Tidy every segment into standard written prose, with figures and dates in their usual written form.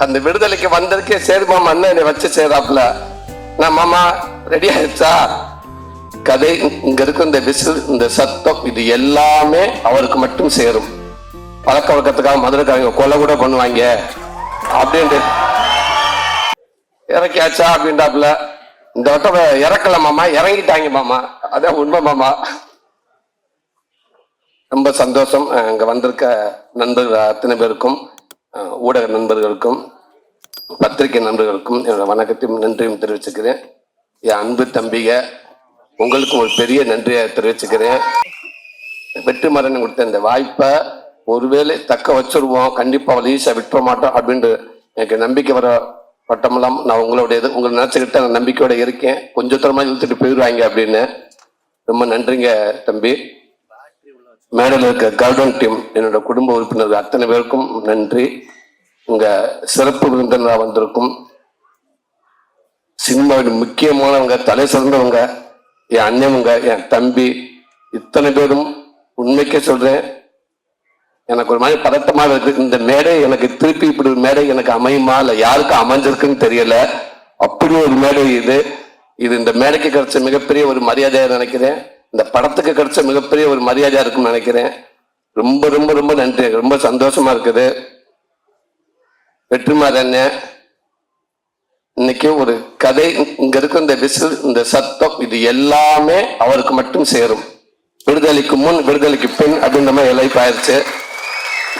அந்த விடுதலைக்கு வந்ததுக்கே சரி மாமா அண்ணன் என்னை வச்சு சேராப்புல. நான் மாமா ரெடி ஆயிடுச்சா? கதை இங்க இருக்க இந்த விசில், இந்த சத்தம், இது எல்லாமே அவருக்கு மட்டும் சேரும். பழக்க வழக்கத்துக்காக மதுரைக்காரங்க கொலை கூட பண்ணுவாங்க அப்படின்ட்டு இறக்கியாச்சா அப்படின்றாப்புல. இந்த வட்டம் இறக்கல மாமா, இறங்கிட்டாங்க மாமா. அதான் உண்மை மாமா. ரொம்ப சந்தோஷம். அங்க வந்திருக்க நண்பர்கள் அத்தனை பேருக்கும், ஊடக நண்பர்களுக்கும், பத்திரிகை நண்பர்களுக்கும் என்னோட வணக்கத்தையும் நன்றியும் தெரிவிச்சுக்கிறேன். என் அன்பு தம்பிக உங்களுக்கும் ஒரு பெரிய நன்றியை தெரிவிச்சுக்கிறேன். வெற்றிமாறன் கொடுத்த இந்த வாய்ப்பை ஒருவேளை தக்க வச்சிருவோம், கண்டிப்பா அவள் ஈஸியா விட்டுற மாட்டோம் அப்படின்ட்டு எனக்கு நம்பிக்கை வர பட்டமெல்லாம் நான் உங்களுடைய உங்களை நினைச்சுக்கிட்ட நான் நம்பிக்கையோட இருக்கேன். கொஞ்சம் தரமா இழுத்துட்டு போயிடுவாங்க அப்படின்னு. ரொம்ப நன்றிங்க தம்பி. மேடையில் இருக்க கார்டன் டீம், என்னோட குடும்ப உறுப்பினர்கள் அத்தனை பேருக்கும் நன்றி. உங்க சிறப்பு விருந்தினராக வந்திருக்கும் சினிமாவின் முக்கியமானவங்க, தலை சிறந்தவங்க, என் அண்ணனுங்க, என் தம்பி, இத்தனை பேரும் உண்மைக்கே சொல்றேன், எனக்கு ஒரு மாதிரி பதட்டமா இருக்கு. இந்த மேடை எனக்கு திருப்பி இப்படி ஒரு மேடை எனக்கு அமையுமா இல்ல யாருக்கு அமைஞ்சிருக்குன்னு தெரியல. அப்படி ஒரு மேடை இது. இந்த மேடைக்கு கிடைச்ச மிகப்பெரிய ஒரு மரியாதையா நினைக்கிறேன். இந்த படத்துக்கு கிடைச்ச மிகப்பெரிய ஒரு மரியாதையா இருக்குன்னு நினைக்கிறேன். ரொம்ப ரொம்ப ரொம்ப நன்றி. ரொம்ப சந்தோஷமா இருக்குது. வெற்றிமாறன் இன்னைக்கு ஒரு கதை, இங்க இருக்க இந்த விசில், இந்த சத்தம், இது எல்லாமே அவருக்கு மட்டும் சேரும். விடுதலைக்கு முன் விடுதலைக்கு பின் அப்படின்ற மாதிரி லைஃப் ஆயிடுச்சு.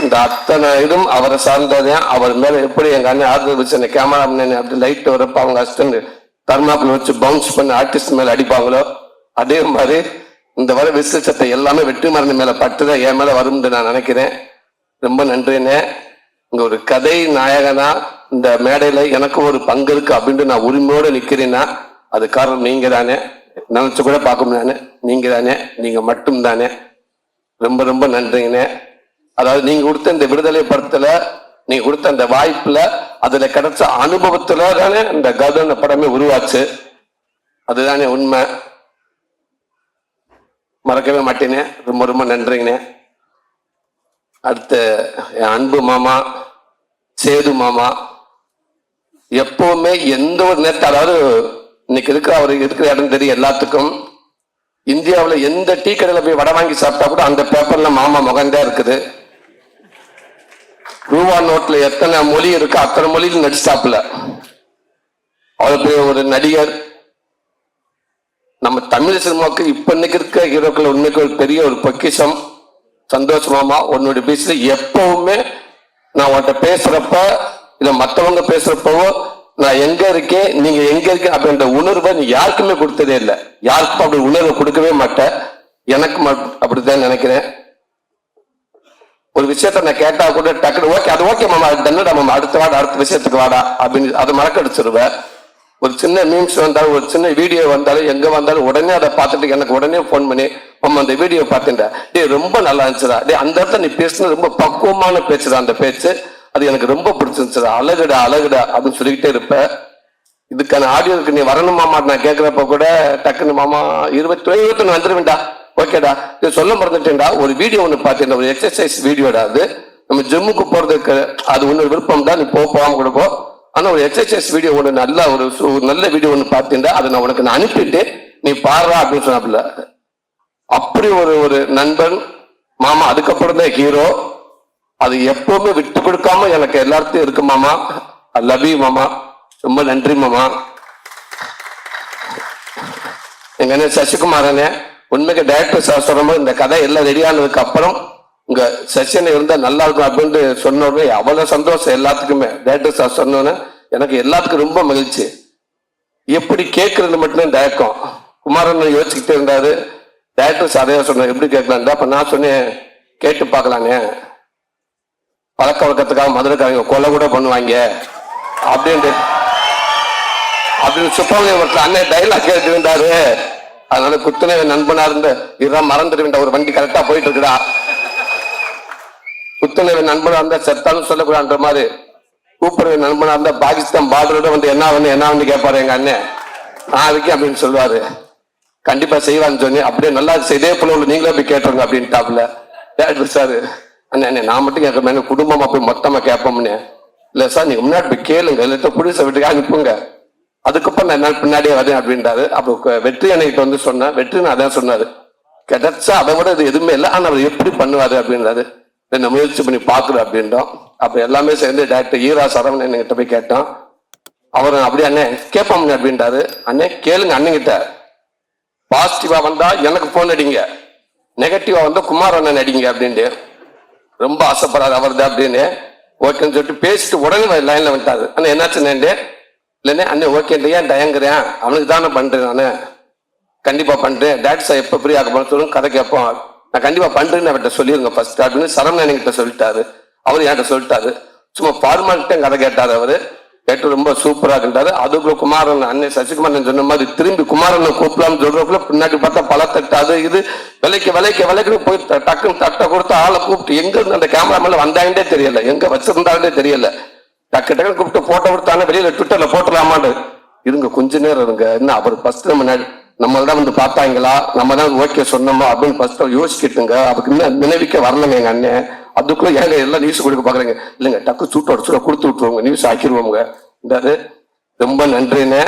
இந்த அத்தனை இதுவும் அவரை சார்ந்ததான். அவர் மேல எப்படி எங்க அண்ணன் ஆறுதல் வச்சு கேமரா அப்படி லைட் வரப்ப அவங்க அசிஸ்டன்ட் தர்மாக்குள்ள வச்சு பவுன்ஸ் பண்ணி ஆர்டிஸ்ட் மேல அடிப்பாங்களோ, அதே மாதிரி இந்த வர விசில் சட்டை எல்லாமே வெற்றிமாறன் மேல பட்டுதான் என் மேல வரும்னு நான் நினைக்கிறேன். ரொம்ப நன்றிண்ணே. இங்க ஒரு கதை நாயகனா இந்த மேடையில எனக்கு ஒரு பங்கு இருக்கு அப்படின்ட்டு நான் உரிமையோட நிக்கிறேன்னா அது காரணம் நீங்க தானே. நினைச்சு கூட பார்க்க முடியாது, நீங்க தானே, நீங்க மட்டும் தானே. ரொம்ப ரொம்ப நன்றிங்கண்ணே. அதாவது நீங்க கொடுத்த இந்த விடுதலை படத்துல, நீங்க கொடுத்த அந்த வாய்ப்புல, அதுல கிடைச்ச அனுபவத்துல தானே இந்த கதன படமே உருவாச்சு. அதுதானே உண்மை. மறக்கவே மாட்டேனே. ரொம்ப ரொம்ப நன்றிங்கண்ணே. அடுத்த என் அன்பு மாமா சேது மாமா, எப்பவுமே எந்த ஒரு நேரத்தில், அதாவது இன்னைக்கு இருக்கிற அவர் இருக்கிற இடம் தெரியும் எல்லாத்துக்கும். இந்தியாவில் எந்த டீ கடையில் போய் வடை வாங்கி சாப்பிட்டா கூட அந்த பேப்பர்ல மாமா முகம்தான் இருக்குது. ரூபா நோட்ல எத்தனை மொழி இருக்கு அத்தனை மொழியில் நடிச்சாப்புல. அவர் ஒரு நடிகர். நம்ம தமிழ் சினிமாவுக்கு இப்ப இன்னைக்கு இருக்க ஹீரோக்கள் உண்மைக்கு ஒரு பெரிய ஒரு பொக்கிஷம். சந்தோஷமாமா உன்னுடைய பேசுல எப்பவுமே நான் உன்கிட்ட பேசுறப்ப இல்ல மற்றவங்க பேசுறப்பவோ நான் எங்க இருக்கேன் நீங்க எங்க இருக்கேன் அப்படின்ற உணர்வை நீ யாருக்குமே கொடுத்ததே இல்லை. யாருக்கும் அப்படி உணர்வை கொடுக்கவே மாட்டேன். எனக்கு அப்படித்தான் நினைக்கிறேன். ஒரு விஷயத்த நான் கேட்டா கூட டக்குனு ஓகே, அது ஓகே மாமா, அது தன்னடா மாமா, அடுத்த வாடா, அடுத்த விஷயத்துக்கு வாடா அப்படின்னு அதை மறக்கடிச்சிருவேன். ஒரு சின்ன மீம்ஸ் வந்தாலும், ஒரு சின்ன வீடியோ வந்தாலும், எங்க வந்தாலும் உடனே அதை பார்த்துட்டு எனக்கு உடனே போன் பண்ணி மாமா அந்த வீடியோ பார்த்துட்டா, டே ரொம்ப நல்லா இருந்துச்சுடா, டே அந்த இடத்துல நீ பேசுனது ரொம்ப பக்குவமான பேச்சுடா, அந்த பேச்சு அது எனக்கு ரொம்ப பிடிச்சிருந்துச்சுடா, அழகுடா அழகுடா அப்படின்னு சொல்லிக்கிட்டே இருப்ப. இதுக்கான ஆடியோக்கு நீ வரணும் மாமா நான் கேட்கிறப்ப கூட டக்குன்னு மாமா 21 வந்துருவேன்டா, ஓகேடா, இது சொல்ல மறந்துட்டேன்டா, ஒரு வீடியோ ஒன்று பார்த்தேன், ஒரு எக்ஸசைஸ் வீடியோடா, அது நம்ம ஜிம்முக்கு போறதுக்கு அது ஒன்று விருப்பம் தான், நீ போகாம கூட போ, ஆனா ஒரு எக்ஸசைஸ் வீடியோ ஒன்று நல்ல ஒரு நல்ல வீடியோ ஒன்று பார்த்தீங்கன்னா அதை நான் உனக்கு நான் அனுப்பிட்டு நீ பாடுறா அப்படின்னு சொன்னாப்புல. அப்படி ஒரு நண்பன் மாமா. அதுக்கப்புறம் தான் ஹீரோ. அது எப்பவுமே விட்டு கொடுக்காம எனக்கு எல்லாத்தையும் இருக்கு மாமா. ஐ லவ் யூ மாமா. ரொம்ப நன்றி மாமா. எங்க அண்ணன் சசிகுமாரனே, உண்மைக்கு டைரக்டர் சார் சொல்லும்போது இந்த கதை எல்லாம் ரெடியானதுக்கு அப்புறம் உங்க செஷன் இருந்தா நல்லா இருக்கும் அப்படின்ட்டு சொன்னோடனே அவ்வளவு சந்தோஷம் எல்லாத்துக்குமே. டைரக்டர் சார் சொன்னோன்னே எனக்கு எல்லாத்துக்கும் ரொம்ப மகிழ்ச்சி. எப்படி கேட்கறது மட்டும்தான் தயக்கம். குமாரன் யோசிச்சுக்கிட்டே இருந்தாரு. டைரக்டர் சாரையா சொன்ன எப்படி கேட்கலாம். அப்ப நான் சொன்னேன் கேட்டு பார்க்கலானே, பழக்க வழக்கத்துக்காக மதுரைக்காரங்க கொலை கூட பண்ணுவாங்க அப்படின்னு சுப்பவங்க அண்ணன் டைலாக் கேட்டு இருந்தாரு. அதனால குத்துனை நண்பனா இருந்து இதுதான் மறந்துடுவேன், ஒரு வண்டி கரெக்டா போயிட்டு இருக்குடா, குத்துனை நண்பனா இருந்தா செத்தாலும் சொல்லக்கூடாதுன்ற மாதிரி, கூப்பிடுற நண்பனா இருந்தா பாகிஸ்தான் பார்டரோட வந்து என்ன வந்து கேட்பாரு எங்க அண்ணன், நான் இருக்கேன் அப்படின்னு சொல்லுவாரு. கண்டிப்பா செய்வான்னு சொன்னி அப்படியே நல்லா இதே போல நீங்களே போய் கேட்டுருங்க அப்படின்ட்டாப்புல. சாரு அண்ணே நான் மட்டும் கேட்க குடும்பமா போய் மொத்தமா கேட்போம்னு இல்ல சார் நீங்க முன்னாடி போய் கேளுங்க, இல்ல புடிச வீட்டுக்கு அனுப்புங்க, அதுக்கப்புறம் நான் என்னால் பின்னாடியே வரேன் அப்படின்றாரு. அப்போ வெற்றி அன்னைகிட்ட வந்து சொன்னேன், வெற்றி நான் அதான் சொன்னாரு, கிடைச்சா அதை விட இது எதுவுமே இல்லை, ஆனா அவர் எப்படி பண்ணுவாரு அப்படின்றாரு. என்ன முயற்சி பண்ணி பாக்குறேன் அப்படின்றோம். அப்ப எல்லாமே சேர்ந்து டாக்டர் ஈரா சரவணன் கிட்ட போய் கேட்டோம். அவரு அப்படியே அண்ணே கேட்போம் அப்படின்றாரு. அண்ணே கேளுங்க அண்ணங்கிட்ட, பாசிட்டிவா வந்தா எனக்கு போன் அடிங்க, நெகட்டிவா வந்தா குமார் அண்ணன் அடிங்க அப்படின்ட்டு. ரொம்ப ஆசைப்படாது அவர் தான் அப்படின்னு ஓகேன்னு சொல்லிட்டு பேசிட்டு உடனே லைன்ல வந்துட்டாரு. அண்ணா என்னாச்சுன்னு இல்லைண்ணே அண்ணே ஓகேன்ட்டு ஏன் டயங்குறேன், அவனுக்கு தானே பண்றேன் நானு, கண்டிப்பா பண்றேன், டாக்டர் சார் எப்ப ஃப்ரீ ஆக போன சொல்லுங்க, கதை கேட்போம், நான் கண்டிப்பா பண்றேன்னு அவர்கிட்ட சொல்லிருங்க ஃபர்ஸ்ட் அப்படின்னு சரவணன் கிட்ட சொல்லிட்டாரு. அவர் என்கிட்ட சொல்லிட்டாரு, சும்மா ஃபார்மாலிட்ட கதை கேட்டாரு. அவரு கேட்டு ரொம்ப சூப்பரா இருந்தாரு. அதுக்குள்ள குமாரன் அண்ணன் சசிகுமாரன் சொன்ன மாதிரி திரும்பி குமாரனை கூப்பிடலாம்னு சொல்றதுக்குள்ள பின்னாடி பார்த்தா பல தட்டு அது இது விலைக்கு போய் டக்குன்னு தட்டை கொடுத்து ஆளை கூப்பிட்டு எங்க இருந்து அந்த கேமராமேல வந்தாங்கன்னே தெரியல, எங்க வச்சிருந்தாங்கன்னே தெரியல, டக்குன்னு கூப்பிட்டு போட்டோ கொடுத்தாங்க, வெளியில ட்விட்டர்ல போட்டுடலாமான்னு. இருங்க கொஞ்ச நேரம் இருங்க, என்ன அவர் ஃபர்ஸ்ட் நம்மள்தான் வந்து பார்த்தாங்களா, நம்ம தான் ஓகே சொன்னோமா அப்படின்னு ஃபர்ஸ்ட் யோசிக்கிட்டுங்க. அதுக்கு இன்னும் நினைவிக்க வரலங்க எங்க அண்ணன். அதுக்குள்ள ஏங்க எல்லாம் நியூஸ் கொடுக்க பாக்குறீங்க, இல்லைங்க டக்கு சூட்டோட கொடுத்து விட்டுருவோங்க, நியூஸ் ஆக்கிடுவோங்க. ரொம்ப நன்றிண்ணே.